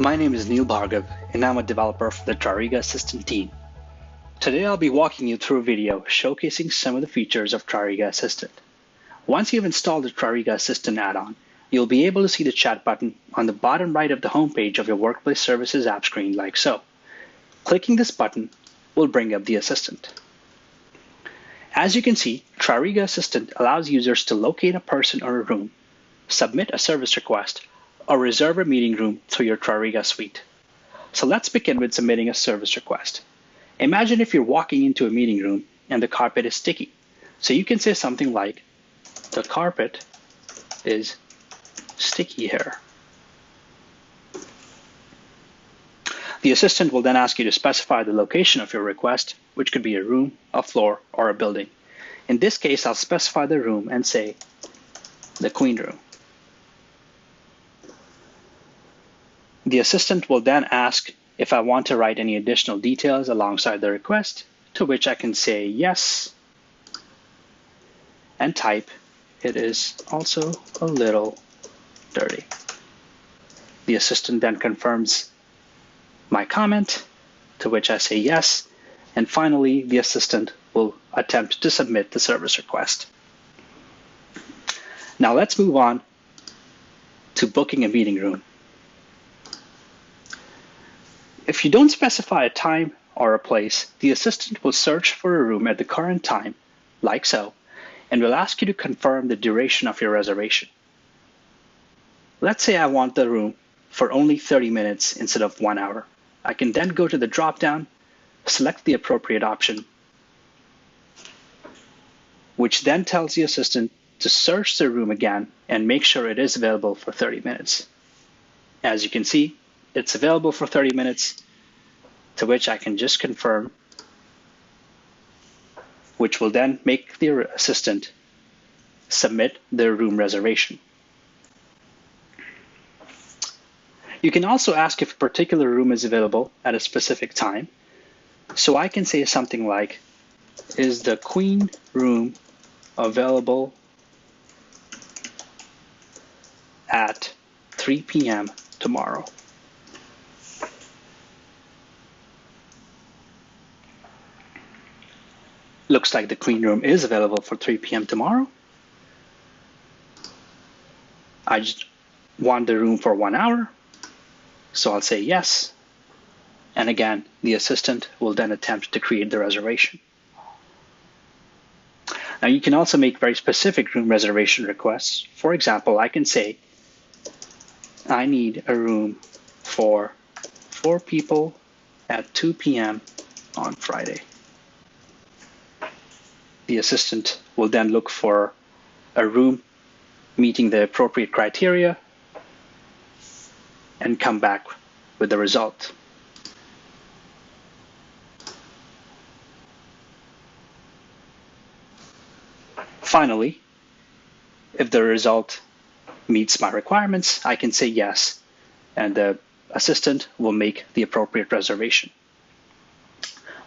My name is Neil Bhargav, and I'm a developer for the TRIRIGA Assistant team. Today I'll be walking you through a video showcasing some of the features of TRIRIGA Assistant. Once you've installed the TRIRIGA Assistant add-on, you'll be able to see the chat button on the bottom right of the homepage of your Workplace Services app screen like so. Clicking this button will bring up the Assistant. As you can see, TRIRIGA Assistant allows users to locate a person or a room, submit a service request, or reserve a meeting room through your TRIRIGA suite. So let's begin with submitting a service request. Imagine if you're walking into a meeting room and the carpet is sticky. So you can say something like, "The carpet is sticky here." The assistant will then ask you to specify the location of your request, which could be a room, a floor, or a building. In this case, I'll specify the room and say the Queen Room. The assistant will then ask if I want to write any additional details alongside the request, to which I can say yes and type, "It is also a little dirty." The assistant then confirms my comment, to which I say yes, and finally the assistant will attempt to submit the service request. Now let's move on to booking a meeting room. If you don't specify a time or a place, the assistant will search for a room at the current time, like so, and will ask you to confirm the duration of your reservation. Let's say I want the room for only 30 minutes instead of 1 hour. I can then go to the drop-down, select the appropriate option, which then tells the assistant to search the room again and make sure it is available for 30 minutes. As you can see, it's available for 30 minutes, to which I can just confirm, which will then make the assistant submit their room reservation. You can also ask if a particular room is available at a specific time. So I can say something like, "Is the Queen Room available at 3 p.m. tomorrow?" Looks like the Queen Room is available for 3 p.m. tomorrow. I just want the room for 1 hour, so I'll say yes. And again, the assistant will then attempt to create the reservation. Now you can also make very specific room reservation requests. For example, I can say, "I need a room for 4 people at 2 p.m. on Friday." The assistant will then look for a room meeting the appropriate criteria and come back with the result. Finally, if the result meets my requirements, I can say yes, and the assistant will make the appropriate reservation.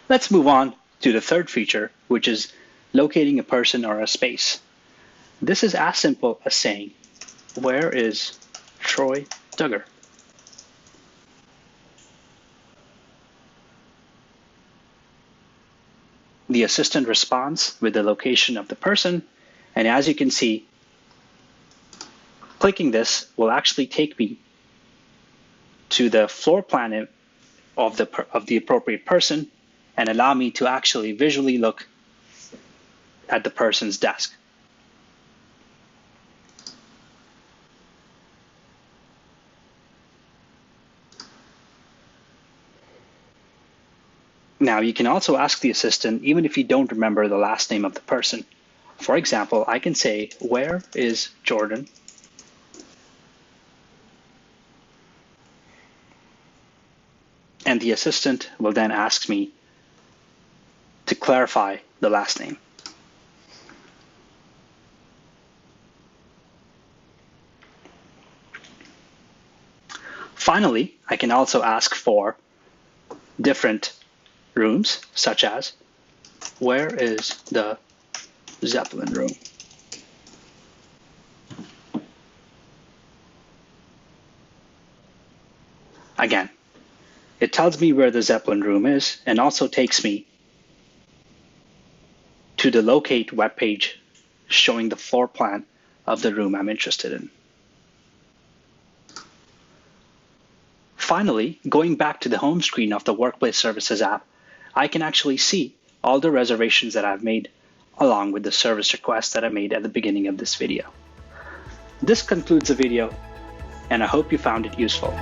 Let's move on to the third feature, which is locating a person or a space. This is as simple as saying, "Where is Troy Duggar?" The assistant responds with the location of the person, and as you can see, clicking this will actually take me to the floor plan of the appropriate person and allow me to actually visually look at the person's desk. Now you can also ask the assistant even if you don't remember the last name of the person. For example, I can say, "Where is Jordan?" And the assistant will then ask me to clarify the last name. Finally, I can also ask for different rooms, such as, "Where is the Zeppelin room?" Again, it tells me where the Zeppelin room is and also takes me to the locate webpage showing the floor plan of the room I'm interested in. Finally, going back to the home screen of the Workplace Services app, I can actually see all the reservations that I've made along with the service requests that I made at the beginning of this video. This concludes the video, and I hope you found it useful.